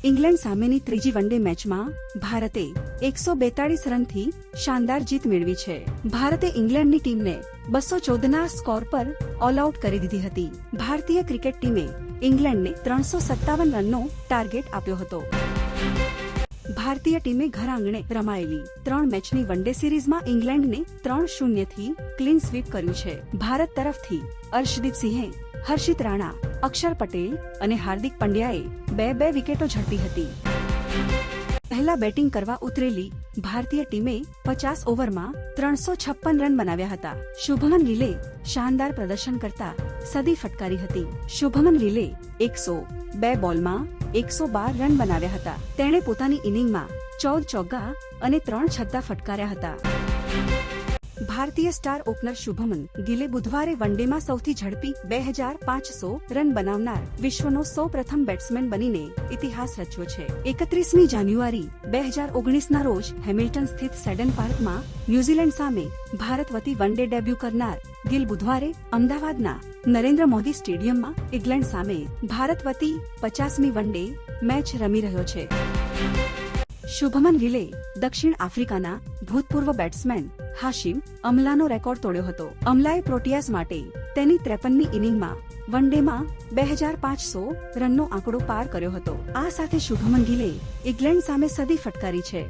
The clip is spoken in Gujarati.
ઇંગ્લેન્ડ સામેની ત્રીજી વનડે મેચમાં ભારતે 142 રનથી શાનદાર જીત મેળવી છે. ભારતે ઇંગ્લેન્ડની ટીમને 214ના સ્કોર પર ઓલ આઉટ કરી દીધી હતી. ભારતીય ક્રિકેટ ટીમે ઇંગ્લેન્ડને 357 રનનો ટાર્ગેટ આપ્યો હતો. ભારતીય ટીમે ઘર આંગણે રમાયેલી 3 મેચની વનડે સિરીઝમાં ઇંગ્લેન્ડને 3-0 થી ક્લીન સ્વીપ કર્યું છે. ભારત તરફથી અર્શદીપ સિંહે, હર્ષિત રાણા, અક્ષર પટેલ અને હાર્દિક પંડ્યાએ 2-2 વિકેટો ઝડપી હતી. પહેલા બેટિંગ કરવા ઉતરેલી ભારતીય ટીમે 50 ઓવરમાં 356 રન બનાવ્યા હતા. શુભમન ગિલે શાનદાર પ્રદર્શન કરતા સદી ફટકારી હતી. શુભમન ગિલે 102 બોલમાં 112 રન બનાવ્યા હતા. તેણે પોતાની ઇનિંગમાં 14 ચોગ્ગા અને 3 છગ્ગા ફટકાર્યા હતા. ભારતીય સ્ટાર ઓપનર શુભમન ગિલે બુધવારે વનડેમાં સૌથી ઝડપી 2500 રન બનાવનાર વિશ્વનો સૌપ્રથમ બેટ્સમેન બનીને ઇતિહાસ રચ્યો છે. 31મી જાન્યુઆરી 2019ના રોજ હેમિલ્ટન સ્થિત સેડન પાર્કમાં ન્યૂઝીલેન્ડ સામે ભારત વતી વનડે ડેબ્યુ કરનાર ગિલ બુધવારે અમદાવાદના નરેન્દ્ર મોદી સ્ટેડિયમમાં ઇંગ્લેન્ડ સામે ભારત વતી 50મી વનડે મેચ રમી રહ્યો છે. શુભમન ગિલે દક્ષિણ આફ્રિકાના ભૂતપૂર્વ બેટ્સમેન હાશિમ અમલાનો રેકોર્ડ તોડ્યો હતો. અમલાએ પ્રોટિયાસ માટે તેની 53મી ઇનિંગમાં વનડેમાં 2500 રનનો આંકડો પાર કર્યો હતો. આ સાથે શુભમન ગિલે ઇંગ્લેન્ડ સામે સદી ફટકારી છે.